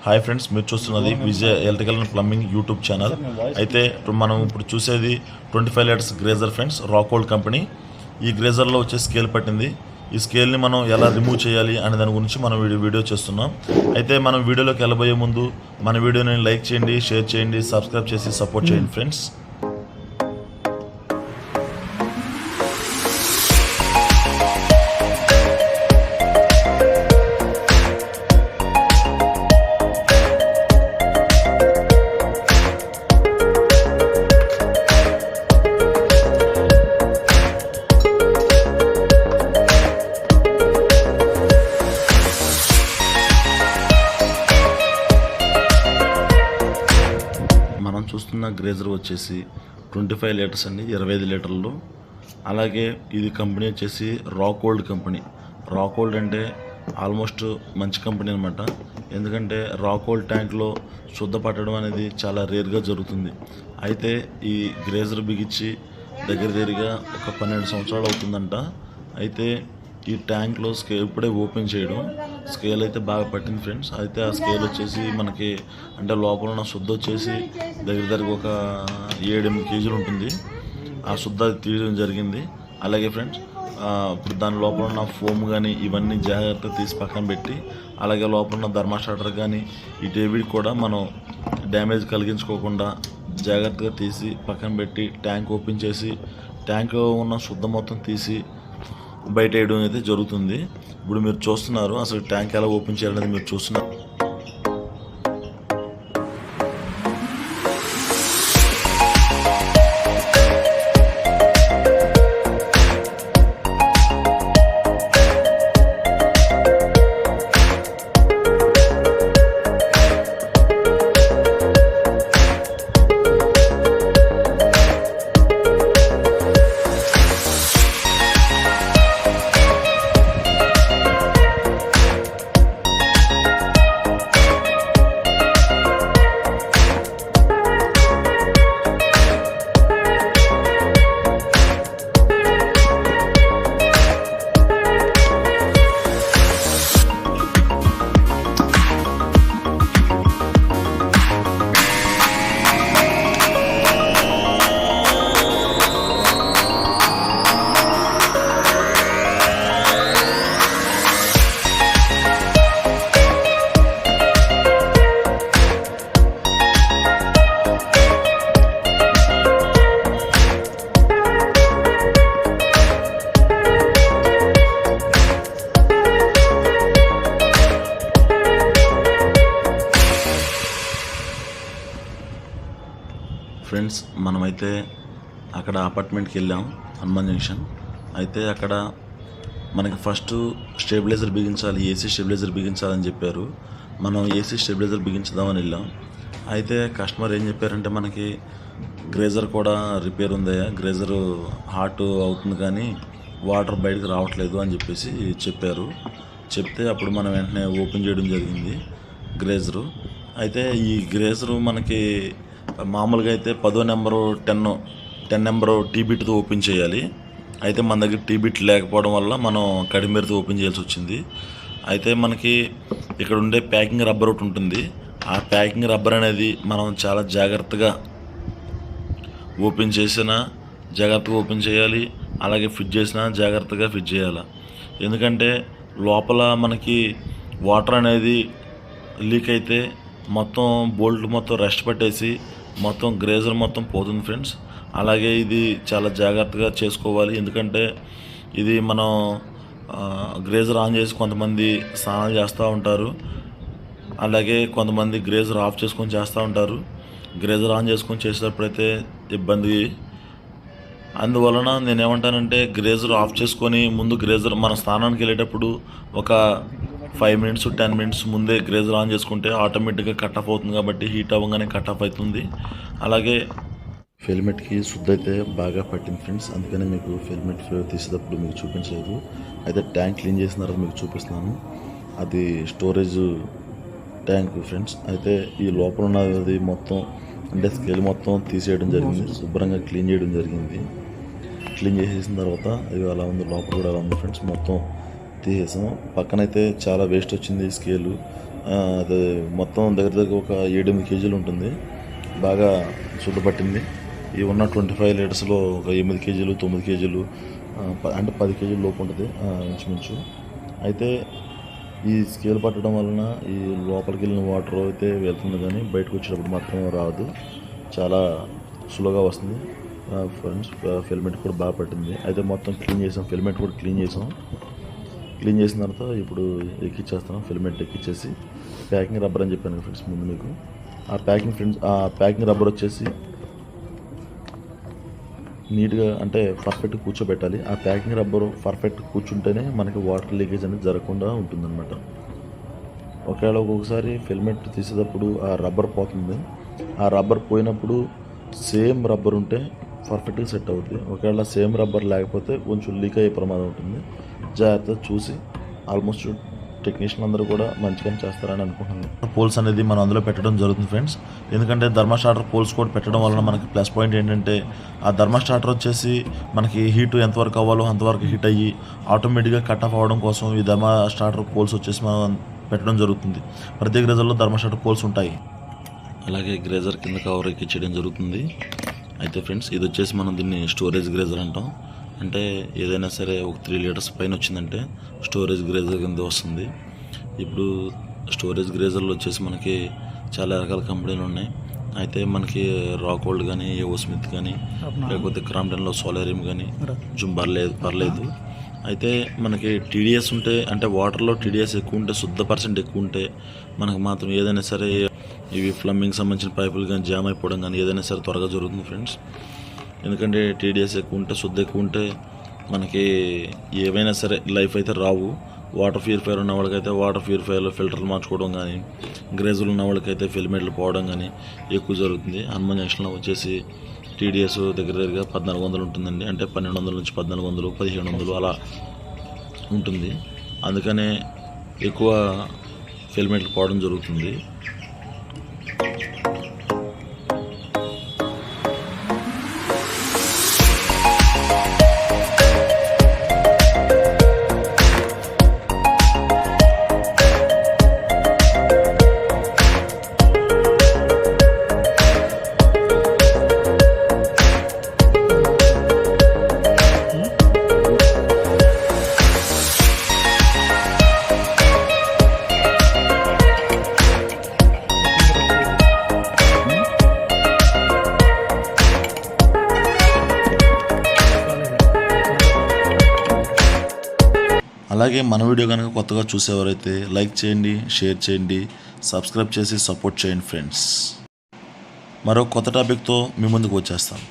Hi friends, మీరు చూస్తున్నది Vijay electrical and plumbing YouTube channel. అయితే మనం ఇప్పుడు చూసేది 25 లీటర్స్ గ్రేజర్ ఫ్రెండ్స్, రాకోల్డ్ కంపెనీ. ఈ గ్రేజర్లో వచ్చే స్కేల్ పట్టింది. ఈ స్కేల్ని మనం ఎలా రిమూవ్ చేయాలి అనే దాని గురించి మనం వీడియో చేస్తున్నాం. అయితే మనం వీడియోలోకి వెళ్ళబోయే ముందు మన వీడియోని లైక్ చేయండి, షేర్ చేయండి, సబ్స్క్రైబ్ చేసి సపోర్ట్ చేయండి ఫ్రెండ్స్. మనం చూస్తున్న గ్రేజర్ వచ్చేసి 25 లీటర్స్ అండి, 25 లీటర్లు. అలాగే ఇది కంపెనీ వచ్చేసి రాకోల్డ్ కంపెనీ. రాకోల్డ్ అంటే ఆల్మోస్ట్ మంచి కంపెనీ అనమాట. ఎందుకంటే రాకోల్డ్ ట్యాంక్లో శుద్ధ పట్టడం అనేది చాలా రేర్గా జరుగుతుంది. అయితే ఈ గ్రేజర్ బిగించి దగ్గరగా ఒక 12 సంవత్సరాలు అవుతుందంట. అయితే ఈ ట్యాంక్లో స్కేల్ ఇప్పుడే ఓపెన్ చేయడం, స్కేల్ అయితే బాగా పట్టింది ఫ్రెండ్స్. అయితే ఆ స్కేల్ వచ్చేసి మనకి అంటే లోపల ఉన్న శుద్ధ వచ్చేసి దగ్గర ఒక 7-8 కేజీలు ఉంటుంది. ఆ శుద్ధ తీయడం జరిగింది. అలాగే ఫ్రెండ్స్, ఇప్పుడు దాని లోపల ఉన్న ఫోమ్ కానీ ఇవన్నీ జాగ్రత్తగా తీసి పక్కన పెట్టి, అలాగే లోపల ఉన్న థర్మాస్టాటర్ కానీ ఇటేవి కూడా మనం డ్యామేజ్ కలిగించుకోకుండా జాగ్రత్తగా తీసి పక్కన పెట్టి ట్యాంక్ ఓపెన్ చేసి ట్యాంక్లో ఉన్న శుద్ధ మొత్తం తీసి బయట వేయడం అయితే జరుగుతుంది. ఇప్పుడు మీరు చూస్తున్నారు అసలు ట్యాంక్ ఎలా ఓపెన్ చేయాలనేది మీరు చూస్తున్నారు. ఫ్రెండ్స్, మనమైతే అక్కడ అపార్ట్మెంట్కి వెళ్ళాం, హనుమాన్ జంక్షన్. అయితే అక్కడ మనకి ఫస్ట్ స్టెబిలైజర్ బిగించాలి, ఏసీ స్టెబిలైజర్ బిగించాలని చెప్పారు. మనం ఏసీ స్టెబిలైజర్ బిగించుదామని వెళ్ళాం. అయితే కస్టమర్ ఏం చెప్పారంటే, మనకి గ్రేజర్ కూడా రిపేర్ ఉంది, గ్రేజర్ హాట్ అవుతుంది కానీ వాటర్ బయటకు రావట్లేదు అని చెప్పేసి చెప్పారు. చెప్తే అప్పుడు మనం వెంటనే ఓపెన్ చేయడం జరిగింది గ్రేజరు. అయితే ఈ గ్రేజరు మనకి మామూలుగా అయితే 10వ నెంబరు 10 నెంబరు టీబీట్తో ఓపెన్ చేయాలి. అయితే మన దగ్గర టీబీట్ లేకపోవడం వల్ల మనం కడిమేరతో ఓపెన్ చేయాల్సి వచ్చింది. అయితే మనకి ఇక్కడ ఉండే ప్యాకింగ్ రబ్బర్ ఒకటి ఉంటుంది. ఆ ప్యాకింగ్ రబ్బర్ అనేది మనం చాలా జాగ్రత్తగా ఓపెన్ చేయాలి. అలాగే ఫిట్ చేసినా జాగ్రత్తగా ఫిట్ చేయాలి. ఎందుకంటే లోపల మనకి వాటర్ అనేది లీక్ అయితే మొత్తం బోల్ట్ మొత్తం రెస్ట్ పట్టేసి మొత్తం గ్రేజర్ మొత్తం పోతుంది ఫ్రెండ్స్. అలాగే ఇది చాలా జాగ్రత్తగా చేసుకోవాలి. ఎందుకంటే ఇది మనం గ్రేజర్ ఆన్ చేసి కొంతమంది స్నానాలు చేస్తూ ఉంటారు, అలాగే కొంతమంది గ్రేజర్ ఆఫ్ చేసుకొని చేస్తూ ఉంటారు. గ్రేజర్ ఆన్ చేసుకొని చేసేటప్పుడైతే ఇబ్బంది. అందువలన నేనేమంటానంటే, గ్రేజర్ ఆఫ్ చేసుకొని ముందు గ్రేజర్ మన స్నానానికి వెళ్ళేటప్పుడు ఒక 5 మినిట్స్ 10 మినిట్స్ ముందే గ్రేజర్ ఆన్ చేసుకుంటే ఆటోమేటిక్గా కట్ ఆఫ్ అవుతుంది. కాబట్టి హీట్ అవ్వగానే కట్ ఆఫ్ అవుతుంది. అలాగే ఫిల్మెట్కి శుద్ధ అయితే బాగా పట్టింది ఫ్రెండ్స్. అందుకనే మీకు ఫిల్మెట్ తీసేటప్పుడు మీకు చూపించలేదు. అయితే ట్యాంక్ క్లీన్ చేసిన తర్వాత మీకు చూపిస్తున్నాను. అది స్టోరేజ్ ట్యాంక్ ఫ్రెండ్స్. అయితే ఈ లోపల ఉన్నది మొత్తం అంటే స్కేల్ మొత్తం తీసేయడం జరిగింది, శుభ్రంగా క్లీన్ చేయడం జరిగింది. క్లీన్ చేసేసిన తర్వాత ఇది అలా ఉంది, లోపల కూడా అలా ఉంది ఫ్రెండ్స్. మొత్తం తీసేసాం. పక్కనైతే చాలా వేస్ట్ వచ్చింది స్కేలు. అది మొత్తం దగ్గర దగ్గర ఒక 7-8 కేజీలు ఉంటుంది. బాగా శుద్ధపట్టింది. ఈ ఉన్న 25 లీటర్స్లో ఒక 8 కేజీలు 9 కేజీలు అంటే 10 కేజీల లోపు ఉంటుంది ఇంచుమించు. అయితే ఈ స్కేల్ పట్టడం వలన ఈ లోపలికి వెళ్ళిన వాటర్ అయితే వెళ్తుంది, కానీ బయటకు వచ్చేటప్పుడు మాత్రం రాదు. చాలా స్లోగా వస్తుంది ఫ్రెండ్స్. ఫిల్మెంట్ కూడా బాగా పట్టింది. అయితే మొత్తం క్లీన్ చేసాం, ఫిల్మెంట్ కూడా క్లీన్ చేసాం. క్లీన్ చేసిన తర్వాత ఇప్పుడు ఎక్కిచ్చేస్తాం. ఫిల్మెంట్ ఎక్కిచ్చేసి ప్యాకింగ్ రబ్బర్ అని చెప్పాను ఫ్రెండ్స్ ముందు మీకు. ఆ ప్యాకింగ్ రబ్బర్ వచ్చేసి నీట్గా అంటే పర్ఫెక్ట్ కూర్చోబెట్టాలి. ఆ ప్యాకింగ్ రబ్బరు పర్ఫెక్ట్ కూర్చుంటేనే మనకి వాటర్ లీకేజ్ అనేది జరగకుండా ఉంటుందన్నమాట. ఒకవేళ ఒక్కొక్కసారి ఫిల్మెంట్ తీసేటప్పుడు ఆ రబ్బర్ పోతుంది. ఆ రబ్బర్ పోయినప్పుడు సేమ్ రబ్బర్ ఉంటే పర్ఫెక్ట్గా సెట్ అవుతుంది. ఒకవేళ సేమ్ రబ్బర్ లేకపోతే కొంచెం లీక్ అయ్యే ప్రమాదం ఉంటుంది. జాగ్రత్తగా చూసి ఆల్మోస్ట్ టెక్నీషియన్ అందరూ కూడా మంచిగానే చేస్తారని అనుకుంటున్నాను. పోల్స్ అనేది మనం అందులో పెట్టడం జరుగుతుంది ఫ్రెండ్స్. ఎందుకంటే థర్మో స్టార్టర్ పోల్స్ కూడా పెట్టడం వలన మనకి ప్లస్ పాయింట్ ఏంటంటే ఆ థర్మో స్టార్టర్ వచ్చేసి మనకి హీట్ ఎంతవరకు అవ్వాలో అంతవరకు హీట్ అయ్యి ఆటోమేటిక్గా కట్ ఆఫ్ అవ్వడం కోసం ఈ థర్మో స్టార్టర్ పోల్స్ వచ్చేసి మనం పెట్టడం జరుగుతుంది. ప్రతి గ్రేజర్లో థర్మో స్టార్టర్ పోల్స్ ఉంటాయి. అలాగే గ్రేజర్ కింద కవర్ ఎక్కించడం జరుగుతుంది. అయితే ఫ్రెండ్స్ ఇది వచ్చేసి మనం దీన్ని స్టోరేజ్ గ్రేజర్ అంటాం. అంటే ఏదైనా సరే ఒక 3 లీటర్స్ పైన వచ్చిందంటే స్టోరేజ్ గ్రేజర్ కింద వస్తుంది. ఇప్పుడు స్టోరేజ్ గ్రేజర్లు వచ్చేసి మనకి చాలా రకాల కంపెనీలు ఉన్నాయి. అయితే మనకి రాకోల్డ్ కానీ ఏవో స్మిత్ కానీ లేకపోతే క్రాంప్టన్లో సోలారియం కానీ కొంచెం పర్లేదు. అయితే మనకి టీడీఎస్ ఉంటే అంటే వాటర్లో టీడీఎస్ ఎక్కువ ఉంటే శుద్ధ పర్సెంట్ ఎక్కువ ఉంటే మనకు మాత్రం ఏదైనా సరే ఇవి ప్లంబింగ్ సంబంధించిన పైపులు కానీ జామ్ అయిపోవడం కానీ ఏదైనా సరే త్వరగా జరుగుతుంది ఫ్రెండ్స్. ఎందుకంటే టీడీఎస్ ఎక్కువ ఉంటే శుద్ధ ఎక్కువ ఉంటే మనకి ఏవైనా సరే లైఫ్ అయితే రావు. వాటర్ ప్యూరిఫైర్ ఉన్న వాళ్ళకైతే వాటర్ ప్యూరిఫైర్లో ఫిల్టర్లు మార్చుకోవడం కానీ, గ్రేజులు ఉన్న వాళ్ళకైతే ఫిల్మెంట్లు పోవడం కానీ ఎక్కువ జరుగుతుంది. హనుమాన్ జంక్షన్లో వచ్చేసి టీడీఎస్ దగ్గరగా 1400 ఉంటుందండి. అంటే 1200 నుంచి 1400, 1500 అలా ఉంటుంది. అందుకనే ఎక్కువ ఫిల్మెంట్లు పోవడం జరుగుతుంది. అలాగే మన వీడియో కనుక కొత్తగా చూసేవారైతే లైక్ చేయండి, షేర్ చేయండి, సబ్స్క్రైబ్ చేసి సపోర్ట్ చేయండి ఫ్రెండ్స్. మరో కొత్త టాపిక్తో మీ ముందుకు వచ్చేస్తాను.